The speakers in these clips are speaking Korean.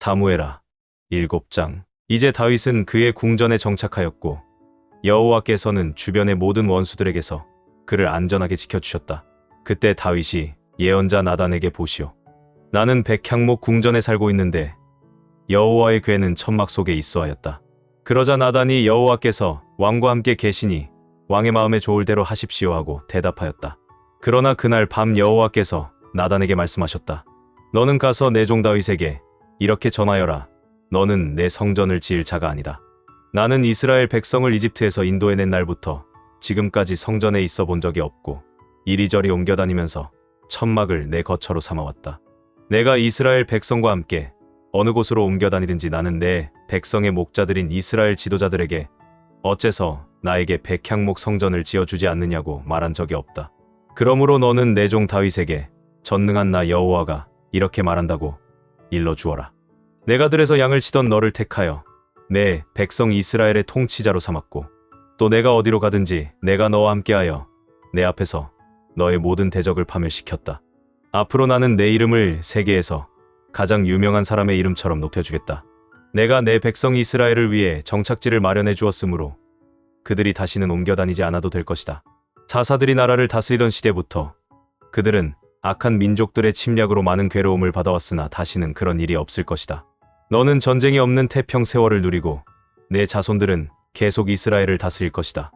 사무엘하 7장. 이제 다윗은 그의 궁전에 정착하였고 여호와께서는 주변의 모든 원수들에게서 그를 안전하게 지켜주셨다. 그때 다윗이 예언자 나단에게 보시오. 나는 백향목 궁전에 살고 있는데 여호와의 궤는 천막 속에 있어 하였다. 그러자 나단이 여호와께서 왕과 함께 계시니 왕의 마음에 좋을 대로 하십시오 하고 대답하였다. 그러나 그날 밤 여호와께서 나단에게 말씀하셨다. 너는 가서 내 종 다윗에게 이렇게 전하여라. 너는 내 성전을 지을 자가 아니다. 나는 이스라엘 백성을 이집트에서 인도해낸 날부터 지금까지 성전에 있어 본 적이 없고 이리저리 옮겨다니면서 천막을 내 거처로 삼아왔다. 내가 이스라엘 백성과 함께 어느 곳으로 옮겨다니든지 나는 내 백성의 목자들인 이스라엘 지도자들에게 어째서 나에게 백향목 성전을 지어주지 않느냐고 말한 적이 없다. 그러므로 너는 내 종 다윗에게 전능한 나 여호와가 이렇게 말한다고 일러주어라. 내가 들에서 양을 치던 너를 택하여 내 백성 이스라엘의 통치자로 삼았고 또 내가 어디로 가든지 내가 너와 함께하여 내 앞에서 너의 모든 대적을 파멸시켰다. 앞으로 나는 내 이름을 세계에서 가장 유명한 사람의 이름처럼 높여주겠다. 내가 내 백성 이스라엘을 위해 정착지를 마련해 주었으므로 그들이 다시는 옮겨다니지 않아도 될 것이다. 사사들이 나라를 다스리던 시대부터 그들은 악한 민족들의 침략으로 많은 괴로움을 받아왔으나 다시는 그런 일이 없을 것이다. 너는 전쟁이 없는 태평 세월을 누리고 내 자손들은 계속 이스라엘을 다스릴 것이다.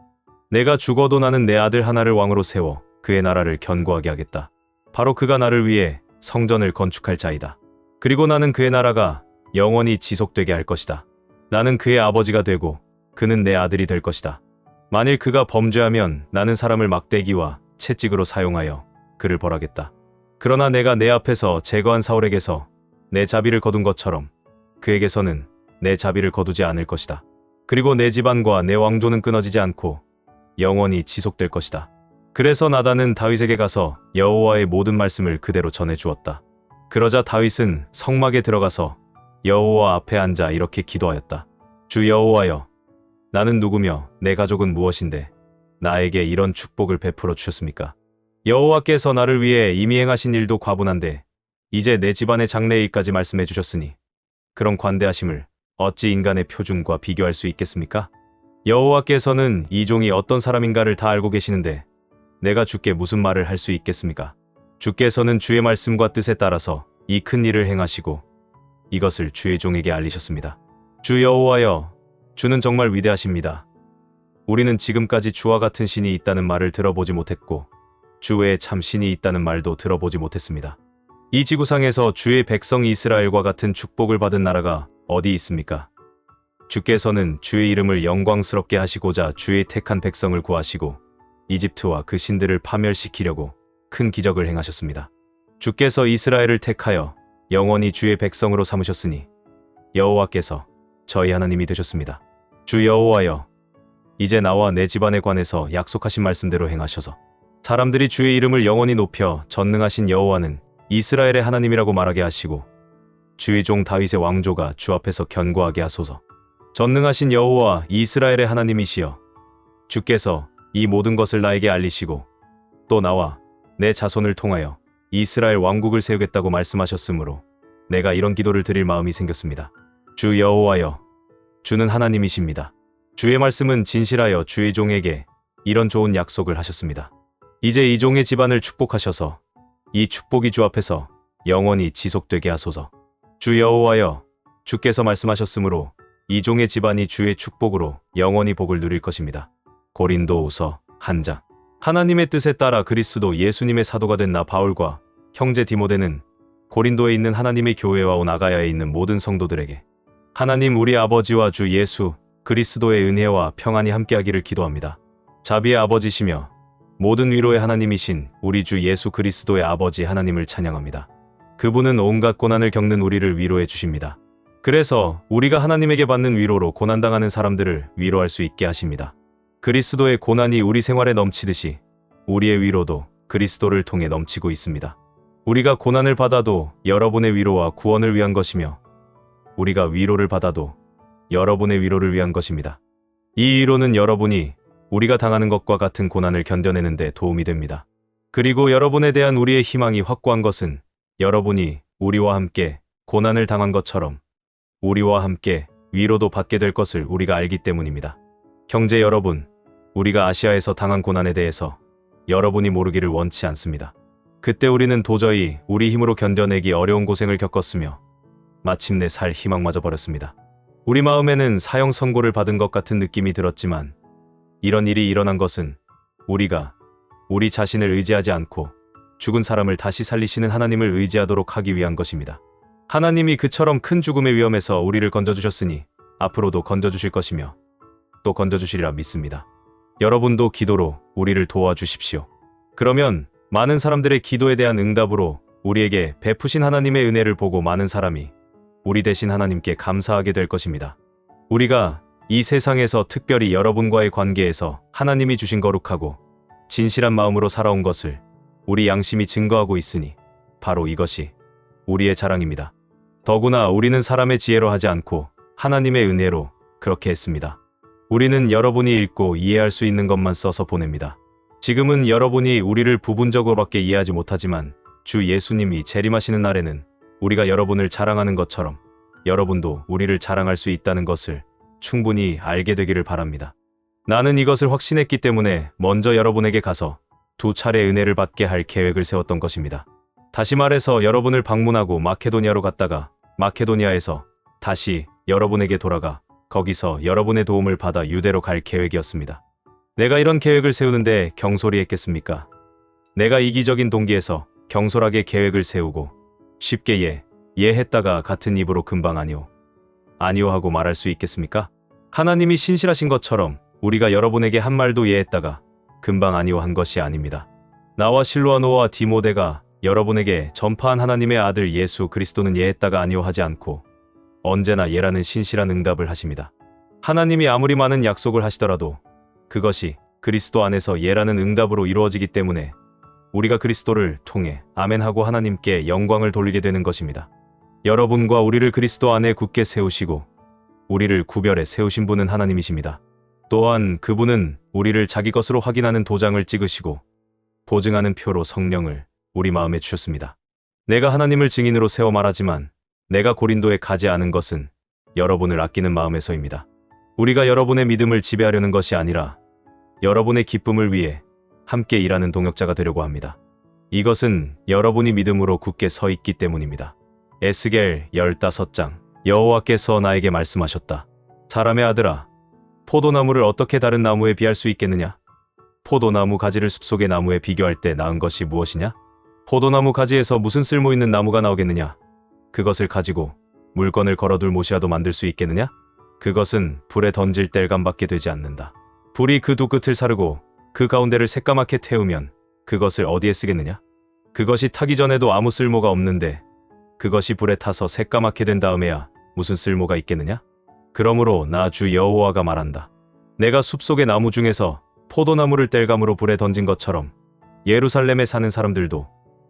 내가 죽어도 나는 내 아들 하나를 왕으로 세워 그의 나라를 견고하게 하겠다. 바로 그가 나를 위해 성전을 건축할 자이다. 그리고 나는 그의 나라가 영원히 지속되게 할 것이다. 나는 그의 아버지가 되고 그는 내 아들이 될 것이다. 만일 그가 범죄하면 나는 사람을 막대기와 채찍으로 사용하여 그를 벌하겠다. 그러나 내가 내 앞에서 제거한 사울에게서 내 자비를 거둔 것처럼 그에게서는 내 자비를 거두지 않을 것이다. 그리고 내 집안과 내 왕조는 끊어지지 않고 영원히 지속될 것이다. 그래서 나단은 다윗에게 가서 여호와의 모든 말씀을 그대로 전해 주었다. 그러자 다윗은 성막에 들어가서 여호와 앞에 앉아 이렇게 기도하였다. 주 여호와여, 나는 누구며 내 가족은 무엇인데 나에게 이런 축복을 베풀어 주셨습니까? 여호와께서 나를 위해 이미 행하신 일도 과분한데 이제 내 집안의 장래일까지 말씀해 주셨으니 그런 관대하심을 어찌 인간의 표준과 비교할 수 있겠습니까? 여호와께서는 이 종이 어떤 사람인가를 다 알고 계시는데 내가 주께 무슨 말을 할 수 있겠습니까? 주께서는 주의 말씀과 뜻에 따라서 이 큰 일을 행하시고 이것을 주의 종에게 알리셨습니다. 주 여호와여, 주는 정말 위대하십니다. 우리는 지금까지 주와 같은 신이 있다는 말을 들어보지 못했고 주 외에 참 신이 있다는 말도 들어보지 못했습니다. 이 지구상에서 주의 백성 이스라엘과 같은 축복을 받은 나라가 어디 있습니까? 주께서는 주의 이름을 영광스럽게 하시고자 주의 택한 백성을 구하시고 이집트와 그 신들을 파멸시키려고 큰 기적을 행하셨습니다. 주께서 이스라엘을 택하여 영원히 주의 백성으로 삼으셨으니 여호와께서 저희 하나님이 되셨습니다. 주 여호와여, 이제 나와 내 집안에 관해서 약속하신 말씀대로 행하셔서 사람들이 주의 이름을 영원히 높여 전능하신 여호와는 이스라엘의 하나님이라고 말하게 하시고 주의 종 다윗의 왕조가 주 앞에서 견고하게 하소서. 전능하신 여호와 이스라엘의 하나님이시여, 주께서 이 모든 것을 나에게 알리시고 또 나와 내 자손을 통하여 이스라엘 왕국을 세우겠다고 말씀하셨으므로 내가 이런 기도를 드릴 마음이 생겼습니다. 주 여호와여, 주는 하나님이십니다. 주의 말씀은 진실하여 주의 종에게 이런 좋은 약속을 하셨습니다. 이제 이 종의 집안을 축복하셔서 이 축복이 주 앞에서 영원히 지속되게 하소서. 주 여호와여, 주께서 말씀하셨으므로 이 종의 집안이 주의 축복으로 영원히 복을 누릴 것입니다. 고린도후서 1장. 하나님의 뜻에 따라 그리스도 예수님의 사도가 된 나 바울과 형제 디모데는 고린도에 있는 하나님의 교회와 온 아가야에 있는 모든 성도들에게 하나님 우리 아버지와 주 예수 그리스도의 은혜와 평안이 함께하기를 기도합니다. 자비의 아버지시며 모든 위로의 하나님이신 우리 주 예수 그리스도의 아버지 하나님을 찬양합니다. 그분은 온갖 고난을 겪는 우리를 위로해 주십니다. 그래서 우리가 하나님에게 받는 위로로 고난당하는 사람들을 위로할 수 있게 하십니다. 그리스도의 고난이 우리 생활에 넘치듯이 우리의 위로도 그리스도를 통해 넘치고 있습니다. 우리가 고난을 받아도 여러분의 위로와 구원을 위한 것이며 우리가 위로를 받아도 여러분의 위로를 위한 것입니다. 이 위로는 여러분이 우리가 당하는 것과 같은 고난을 견뎌내는 데 도움이 됩니다. 그리고 여러분에 대한 우리의 희망이 확고한 것은 여러분이 우리와 함께 고난을 당한 것처럼 우리와 함께 위로도 받게 될 것을 우리가 알기 때문입니다. 형제 여러분, 우리가 아시아에서 당한 고난에 대해서 여러분이 모르기를 원치 않습니다. 그때 우리는 도저히 우리 힘으로 견뎌내기 어려운 고생을 겪었으며 마침내 살 희망마저 버렸습니다. 우리 마음에는 사형 선고를 받은 것 같은 느낌이 들었지만 이런 일이 일어난 것은 우리가 우리 자신을 의지하지 않고 죽은 사람을 다시 살리시는 하나님을 의지하도록 하기 위한 것입니다. 하나님이 그처럼 큰 죽음의 위험에서 우리를 건져주셨으니 앞으로도 건져주실 것이며 또 건져주시리라 믿습니다. 여러분도 기도로 우리를 도와주십시오. 그러면 많은 사람들의 기도에 대한 응답으로 우리에게 베푸신 하나님의 은혜를 보고 많은 사람이 우리 대신 하나님께 감사하게 될 것입니다. 우리가 이 세상에서 특별히 여러분과의 관계에서 하나님이 주신 거룩하고 진실한 마음으로 살아온 것을 우리 양심이 증거하고 있으니 바로 이것이 우리의 자랑입니다. 더구나 우리는 사람의 지혜로 하지 않고 하나님의 은혜로 그렇게 했습니다. 우리는 여러분이 읽고 이해할 수 있는 것만 써서 보냅니다. 지금은 여러분이 우리를 부분적으로밖에 이해하지 못하지만 주 예수님이 재림하시는 날에는 우리가 여러분을 자랑하는 것처럼 여러분도 우리를 자랑할 수 있다는 것을 충분히 알게 되기를 바랍니다. 나는 이것을 확신했기 때문에 먼저 여러분에게 가서 2차례 은혜를 받게 할 계획을 세웠던 것입니다. 다시 말해서 여러분을 방문하고 마케도니아로 갔다가 마케도니아에서 다시 여러분에게 돌아가 거기서 여러분의 도움을 받아 유대로 갈 계획이었습니다. 내가 이런 계획을 세우는데 경솔히 했겠습니까? 내가 이기적인 동기에서 경솔하게 계획을 세우고 쉽게 했다가 같은 입으로 금방 아니오 하고 말할 수 있겠습니까? 하나님이 신실하신 것처럼 우리가 여러분에게 한 말도 했다가 금방 아니오 한 것이 아닙니다. 나와 실로아노와 디모데가 여러분에게 전파한 하나님의 아들 예수 그리스도는 했다가 아니오 하지 않고 언제나 예라는 신실한 응답을 하십니다. 하나님이 아무리 많은 약속을 하시더라도 그것이 그리스도 안에서 예라는 응답으로 이루어지기 때문에 우리가 그리스도를 통해 아멘하고 하나님께 영광을 돌리게 되는 것입니다. 여러분과 우리를 그리스도 안에 굳게 세우시고 우리를 구별해 세우신 분은 하나님이십니다. 또한 그분은 우리를 자기 것으로 확인하는 도장을 찍으시고 보증하는 표로 성령을 우리 마음에 주셨습니다. 내가 하나님을 증인으로 세워 말하지만 내가 고린도에 가지 않은 것은 여러분을 아끼는 마음에서입니다. 우리가 여러분의 믿음을 지배하려는 것이 아니라 여러분의 기쁨을 위해 함께 일하는 동역자가 되려고 합니다. 이것은 여러분이 믿음으로 굳게 서 있기 때문입니다. 에스겔 15장 여호와께서 나에게 말씀하셨다. 사람의 아들아, 포도나무를 어떻게 다른 나무에 비할 수 있겠느냐? 포도나무 가지를 숲속의 나무에 비교할 때 나은 것이 무엇이냐? 포도나무 가지에서 무슨 쓸모있는 나무가 나오겠느냐? 그것을 가지고 물건을 걸어둘 못이라도 만들 수 있겠느냐? 그것은 불에 던질 땔감밖에 되지 않는다. 불이 그 두 끝을 사르고 그 가운데를 새까맣게 태우면 그것을 어디에 쓰겠느냐? 그것이 타기 전에도 아무 쓸모가 없는데 그것이 불에 타서 새까맣게 된 다음에야 무슨 쓸모가 있겠느냐? 그러므로 나 주 여호와가 말한다. 내가 숲속의 나무 중에서 포도나무를 땔감으로 불에 던진 것처럼 예루살렘에 사는 사람들도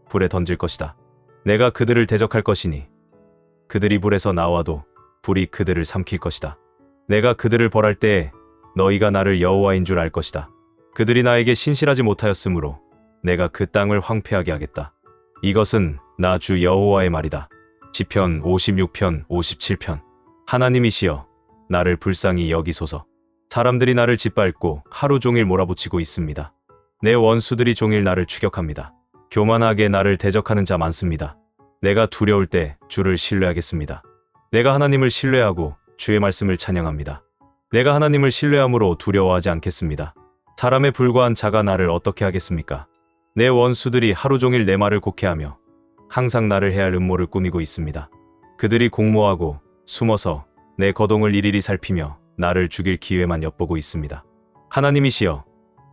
불에 던질 것이다. 내가 그들을 대적할 것이니 그들이 불에서 나와도 불이 그들을 삼킬 것이다. 내가 그들을 벌할 때에 너희가 나를 여호와인 줄 알 것이다. 그들이 나에게 신실하지 못하였으므로 내가 그 땅을 황폐하게 하겠다. 이것은 나 주 여호와의 말이다. 시편 56편 57편 하나님이시여 나를 불쌍히 여기소서. 사람들이 나를 짓밟고 하루 종일 몰아붙이고 있습니다. 내 원수들이 종일 나를 추격합니다. 교만하게 나를 대적하는 자 많습니다. 내가 두려울 때 주를 신뢰하겠습니다. 내가 하나님을 신뢰하고 주의 말씀을 찬양합니다. 내가 하나님을 신뢰함으로 두려워하지 않겠습니다. 사람에 불과한 자가 나를 어떻게 하겠습니까? 내 원수들이 하루 종일 내 말을 곡해하며 항상 나를 해할 음모를 꾸미고 있습니다. 그들이 공모하고 숨어서 내 거동을 일일이 살피며 나를 죽일 기회만 엿보고 있습니다. 하나님이시여,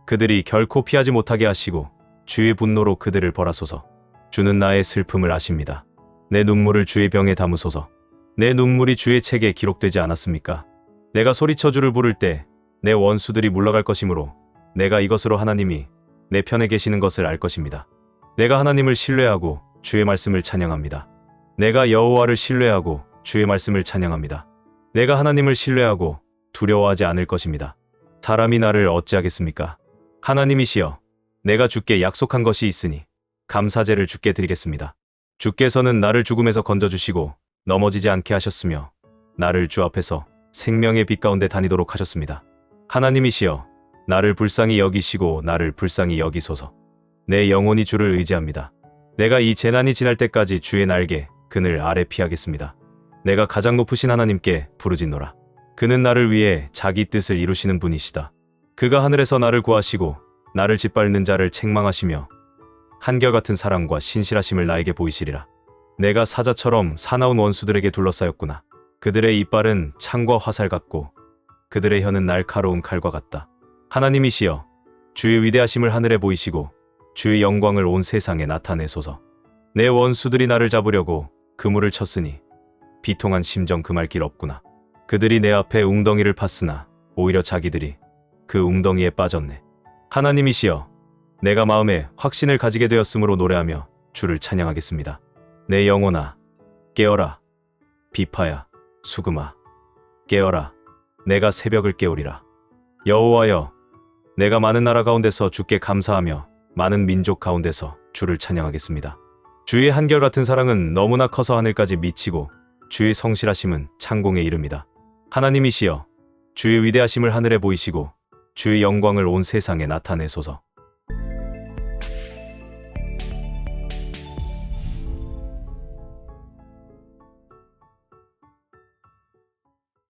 그들이 결코 피하지 못하게 하시고 주의 분노로 그들을 벌하소서. 주는 나의 슬픔을 아십니다. 내 눈물을 주의 병에 담으소서. 내 눈물이 주의 책에 기록되지 않았습니까? 내가 소리쳐 주를 부를 때 내 원수들이 물러갈 것이므로 내가 이것으로 하나님이 내 편에 계시는 것을 알 것입니다. 내가 하나님을 신뢰하고 주의 말씀을 찬양합니다. 내가 여호와를 신뢰하고 주의 말씀을 찬양합니다. 내가 하나님을 신뢰하고 두려워하지 않을 것입니다. 사람이 나를 어찌하겠습니까? 하나님이시여, 내가 주께 약속한 것이 있으니 감사제를 주께 드리겠습니다. 주께서는 나를 죽음에서 건져주시고 넘어지지 않게 하셨으며 나를 주 앞에서 생명의 빛 가운데 다니도록 하셨습니다. 하나님이시여, 나를 불쌍히 여기시고 나를 불쌍히 여기소서. 내 영혼이 주를 의지합니다. 내가 이 재난이 지날 때까지 주의 날개, 그늘 아래 피하겠습니다. 내가 가장 높으신 하나님께 부르짖노라. 그는 나를 위해 자기 뜻을 이루시는 분이시다. 그가 하늘에서 나를 구하시고 나를 짓밟는 자를 책망하시며 한결같은 사랑과 신실하심을 나에게 보이시리라. 내가 사자처럼 사나운 원수들에게 둘러싸였구나. 그들의 이빨은 창과 화살 같고 그들의 혀는 날카로운 칼과 같다. 하나님이시여, 주의 위대하심을 하늘에 보이시고 주의 영광을 온 세상에 나타내소서. 내 원수들이 나를 잡으려고 그물을 쳤으니 비통한 심정 금할 길 없구나. 그들이 내 앞에 웅덩이를 팠으나 오히려 자기들이 그 웅덩이에 빠졌네. 하나님이시여, 내가 마음에 확신을 가지게 되었으므로 노래하며 주를 찬양하겠습니다. 내 영혼아, 깨어라. 비파야, 수금아, 깨어라. 내가 새벽을 깨우리라. 여호와여, 내가 많은 나라 가운데서 주께 감사하며 많은 민족 가운데서 주를 찬양하겠습니다. 주의 한결같은 사랑은 너무나 커서 하늘까지 미치고 주의 성실하심은 창공에 이릅니다. 하나님이시여, 주의 위대하심을 하늘에 보이시고 주의 영광을 온 세상에 나타내소서.